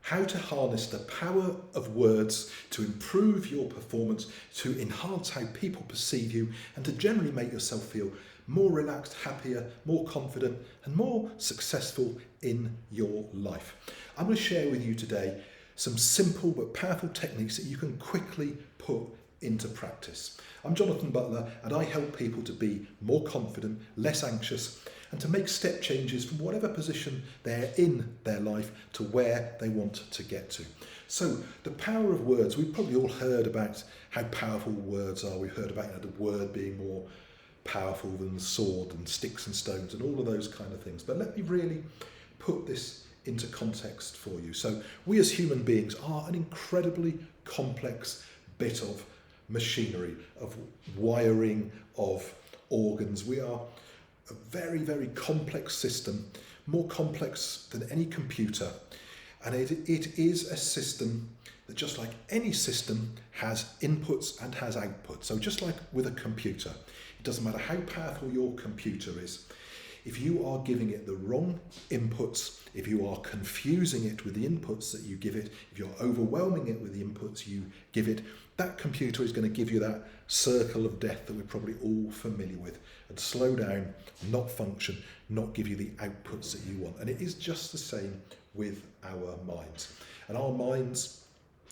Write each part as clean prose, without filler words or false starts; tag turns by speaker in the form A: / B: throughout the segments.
A: how to harness the power of words to improve your performance, to enhance how people perceive you, and to generally make yourself feel more relaxed, happier, more confident, and more successful in your life. I'm going to share with you today some simple but powerful techniques that you can quickly put into practice. I'm Jonathan Butler, and I help people to be more confident, less anxious, and to make step changes from whatever position they're in their life to where they want to get to. So the power of words, we've probably all heard about how powerful words are. We've heard about the word being more powerful than the sword and sticks and stones and all of those kind of things. But let me really put this into context for you. So we as human beings are an incredibly complex bit of machinery, of wiring, of organs. We are a very, very complex system, more complex than any computer. And it is a system that, just like any system, has inputs and has outputs. So just like with a computer, it doesn't matter how powerful your computer is. If you are giving it the wrong inputs, if you are confusing it with the inputs that you give it, if you're overwhelming it with the inputs you give it, that computer is going to give you that circle of death that we're probably all familiar with, and slow down, not function, not give you the outputs that you want. And it is just the same with our minds. And our minds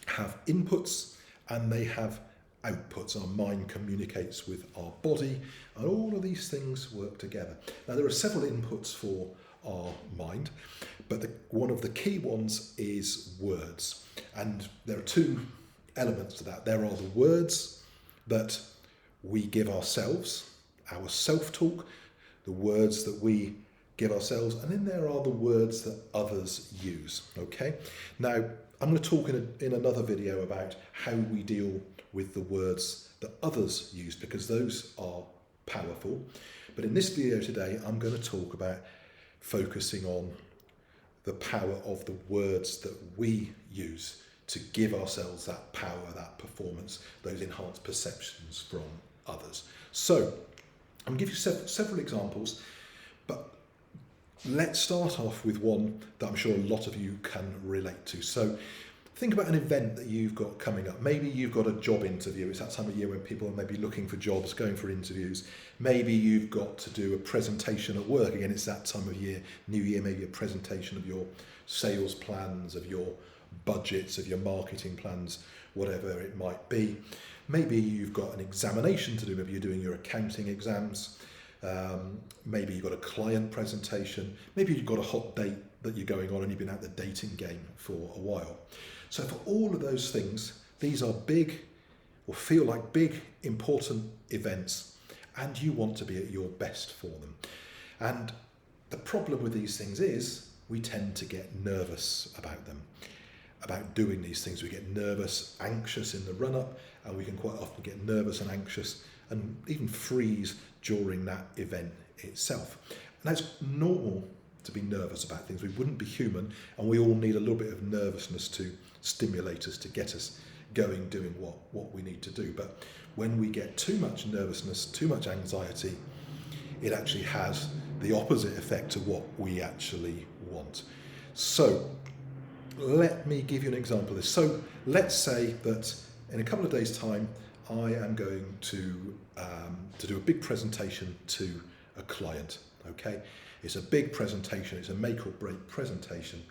A: have inputs and they have outputs. Our mind communicates with our body, and all of these things work together. Now, there are several inputs for our mind, but one of the key ones is words. And there are two elements to that. There are the words that we give ourselves, our self-talk, the words that we give ourselves, and then there are the words that others use. Okay? Now, I'm going to talk in another video about how we deal with the words that others use, because those are powerful. But in this video today, I'm going to talk about focusing on the power of the words that we use to give ourselves that power, that performance, those enhanced perceptions from others. So I'm going to give you several examples, but let's start off with one that I'm sure a lot of you can relate to. So think about an event that you've got coming up. Maybe you've got a job interview. It's that time of year when people are maybe looking for jobs, going for interviews. Maybe you've got to do a presentation at work. Again, it's that time of year, New Year, maybe a presentation of your sales plans, of your budgets, of your marketing plans, whatever it might be. Maybe you've got an examination to do. Maybe you're doing your accounting exams. Maybe you've got a client presentation. Maybe you've got a hot date that you're going on and you've been out the dating game for a while. So for all of those things, these are big, or feel like big, important events, and you want to be at your best for them. And the problem with these things is we tend to get nervous about them, about doing these things. We get nervous, anxious in the run-up, and we can quite often get nervous and anxious and even freeze during that event itself. And that's normal to be nervous about things. We wouldn't be human, and we all need a little bit of nervousness to stimulate us, to get us going, doing what we need to do. But when we get too much nervousness, too much anxiety, it actually has the opposite effect to what we actually want. So let me give you an example of this. So let's say that in a couple of days' time, I am going to do a big presentation to a client. Okay, it's a big presentation. It's a make or break presentation,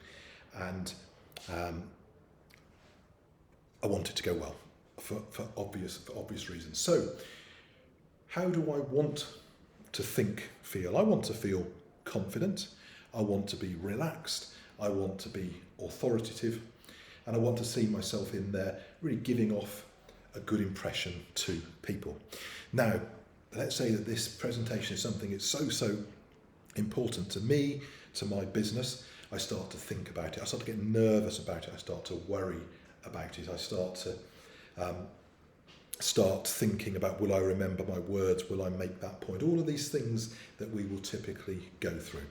A: and I want it to go well for obvious reasons. So, how do I want to feel? I want to feel confident. I want to be relaxed. I want to be authoritative, and I want to see myself in there really giving off a good impression to people. Now, let's say that this presentation is something that's so important to me, to my business. I start to think about it. I start to get nervous about it. I start to worry about it. I start thinking about, will I remember my words? Will I make that point? All of these things that we will typically go through.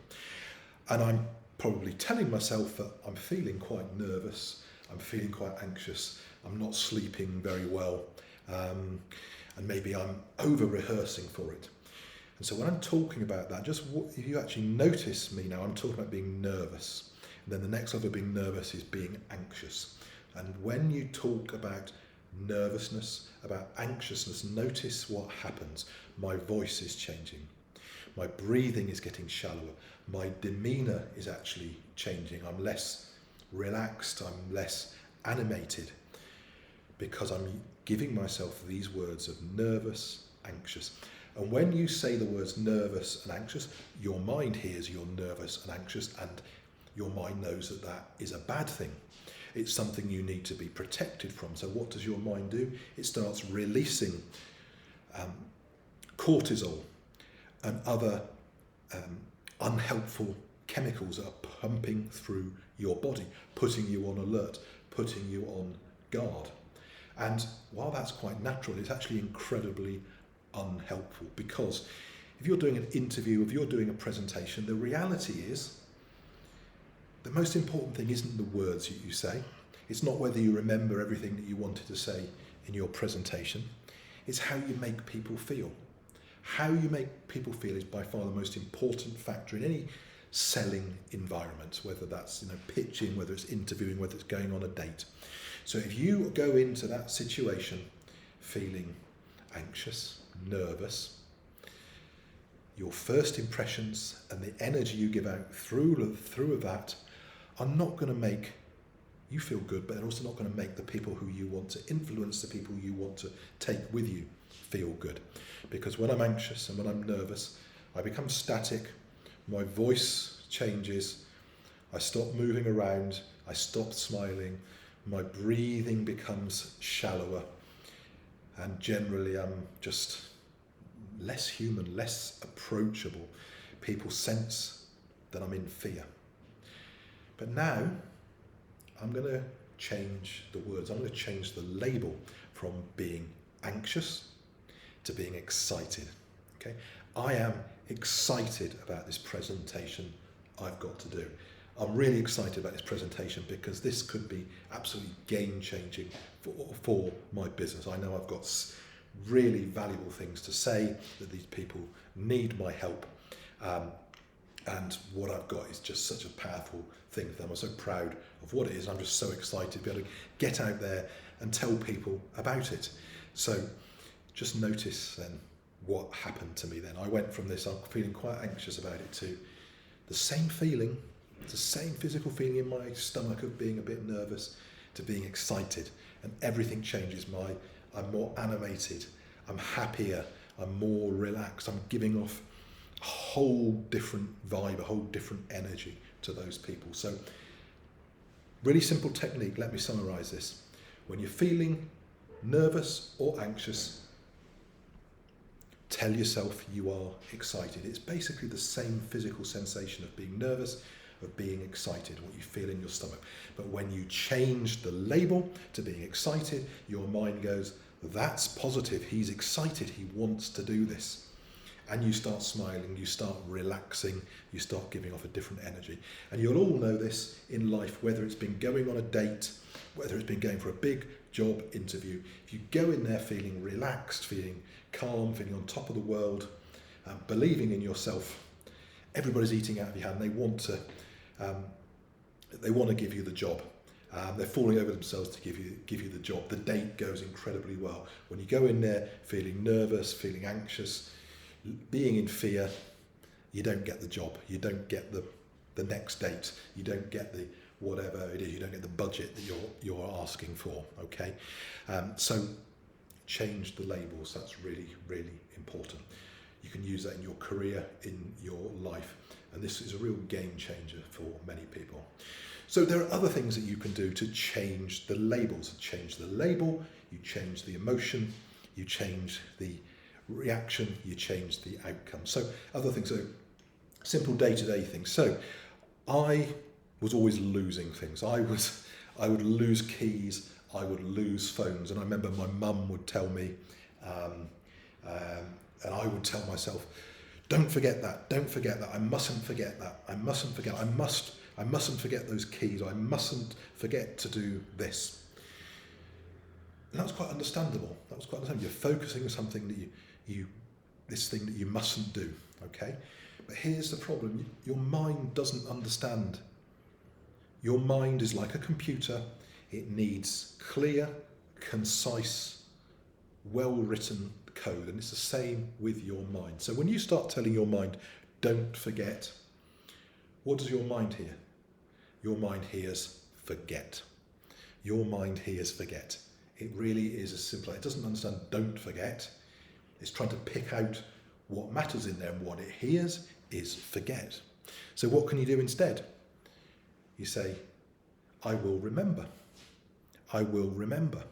A: And I'm probably telling myself that I'm feeling quite nervous. I'm feeling quite anxious. I'm not sleeping very well. And maybe I'm over-rehearsing for it. And so when I'm talking about that, just if you actually notice me now, I'm talking about being nervous. then the next level of being nervous is being anxious. And when you talk about nervousness, about anxiousness, notice what happens. My voice is changing. My breathing is getting shallower. My demeanour is actually changing. I'm less relaxed. I'm less animated because I'm giving myself these words of nervous, anxious. And when you say the words nervous and anxious, your mind hears you're nervous and anxious, and your mind knows that that is a bad thing. It's something you need to be protected from. So what does your mind do? It starts releasing cortisol and other unhelpful chemicals that are pumping through your body, putting you on alert, putting you on guard. And while that's quite natural, it's actually incredibly unhelpful, because if you're doing an interview, if you're doing a presentation, the reality is the most important thing isn't the words that you say. It's not whether you remember everything that you wanted to say in your presentation. It's how you make people feel. How you make people feel is by far the most important factor in any selling environment, whether that's pitching, whether it's interviewing, whether it's going on a date. So if you go into that situation feeling anxious, nervous, your first impressions and the energy you give out through that are not going to make you feel good, but they're also not going to make the people who you want to influence, the people you want to take with you, feel good. Because when I'm anxious and when I'm nervous, I become static, my voice changes, I stop moving around, I stop smiling, my breathing becomes shallower, and generally I'm just less human, less approachable. People sense that I'm in fear. But now I'm going to change the words. I'm going to change the label from being anxious to being excited. Okay? I am excited about this presentation I've got to do. I'm really excited about this presentation because this could be absolutely game-changing for my business. I know I've got really valuable things to say, that these people need my help. And what I've got is just such a powerful thing for them. I'm so proud of what it is. I'm just so excited to be able to get out there and tell people about it. So just notice then what happened to me then. I went from this, I'm feeling quite anxious about it, to the same feeling, the same physical feeling in my stomach of being a bit nervous, to being excited. And everything changes. I'm more animated, I'm happier, I'm more relaxed, I'm giving off a whole different vibe, a whole different energy to those people. So really simple technique. Let me summarize this. When you're feeling nervous or anxious, tell yourself you are excited. It's basically the same physical sensation of being nervous, of being excited, what you feel in your stomach. But when you change the label to being excited, your mind goes, that's positive, he's excited, he wants to do this. And you start smiling, you start relaxing, you start giving off a different energy. And you'll all know this in life, whether it's been going on a date, whether it's been going for a big job interview. If you go in there feeling relaxed, feeling calm, feeling on top of the world, believing in yourself, everybody's eating out of your hand. They want to give you the job. They're falling over themselves to give you the job. The date goes incredibly well. When you go in there feeling nervous, feeling anxious, being in fear, you don't get the job. You don't get the next date. You don't get the whatever it is. You don't get the budget that you're asking for. Okay, so change the labels. That's really, really important. You can use that in your career, in your life, and this is a real game changer for many people. So there are other things that you can do to change the labels. Change the label, you change the emotion, you change the reaction, you change the outcome. So other things, so simple day-to-day things. So I was always losing things. I would lose keys, I would lose phones, and I remember my mum would tell me, and I would tell myself, don't forget that, I mustn't forget that, I mustn't forget those keys, I mustn't forget to do this. And that was quite understandable. You're focusing on something that this thing that you mustn't do, okay? But here's the problem, your mind doesn't understand Your mind is like a computer. It needs clear, concise, well-written code, and it's the same with your mind. So when you start telling your mind, don't forget, what does your mind hear? Your mind hears forget. Your mind hears forget. It really is as simple. It doesn't understand don't forget. It's trying to pick out what matters in there, and what it hears is forget. So what can you do instead? You say, I will remember. I will remember.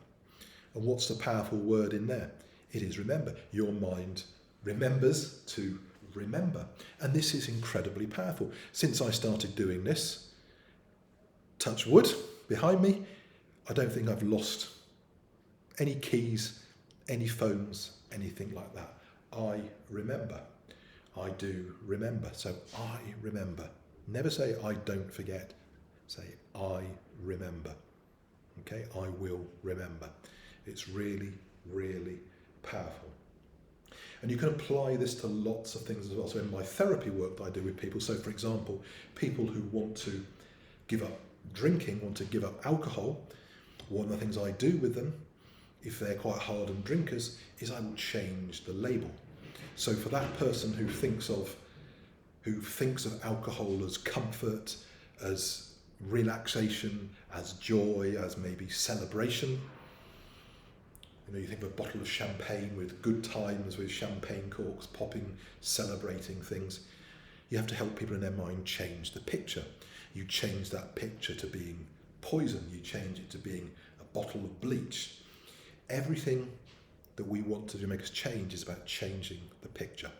A: And what's the powerful word in there? It is remember. Your mind remembers to remember. And this is incredibly powerful. Since I started doing this, touch wood behind me, I don't think I've lost any keys, any phones, anything like that. I remember. I do remember. So I remember. Never say I don't forget. Say I remember. Okay, I will remember. It's really, really powerful. And you can apply this to lots of things as well. So in my therapy work that I do with people, so for example, people who want to give up drinking, want to give up alcohol, one of the things I do with them, if they're quite hardened drinkers, is I will change the label. So for that person who thinks of alcohol as comfort, as relaxation, as joy, as maybe celebration, you think of a bottle of champagne with good times, with champagne corks popping, celebrating things. You have to help people in their mind change the picture. You change that picture to being poison. You change it to being a bottle of bleach. Everything that we want to do make us change is about changing the picture.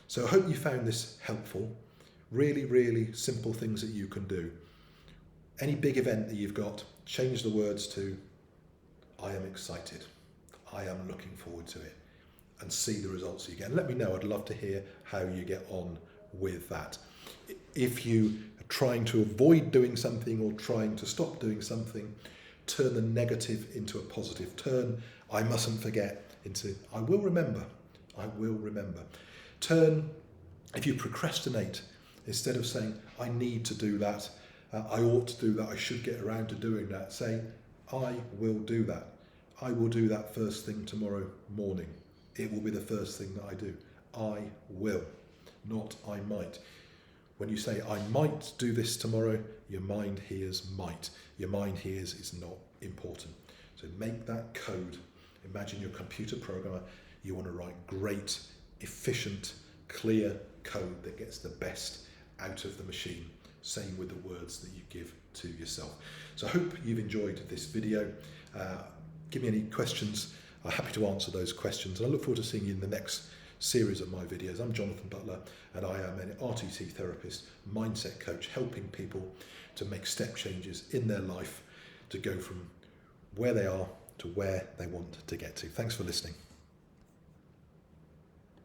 A: So I hope you found this helpful. Really, really simple things that you can do. Any big event that you've got, change the words to I am excited. I am looking forward to it, and see the results you get. And let me know, I'd love to hear how you get on with that. If you are trying to avoid doing something or trying to stop doing something, turn the negative into a positive. Turn I mustn't forget into I will remember. I will remember. Turn, if you procrastinate, instead of saying I need to do that, I ought to do that, I should get around to doing that, say I will do that. I will do that first thing tomorrow morning. It will be the first thing that I do. I will, not I might. When you say I might do this tomorrow, your mind hears might. Your mind hears it's not important. So make that code. Imagine you're a computer programmer. You want to write great, efficient, clear code that gets the best out of the machine. Same with the words that you give to yourself. So I hope you've enjoyed this video. Give me any questions. I'm happy to answer those questions. And I look forward to seeing you in the next series of my videos. I'm Jonathan Butler, and I am an RTT therapist, mindset coach, helping people to make step changes in their life to go from where they are to where they want to get to. Thanks for listening.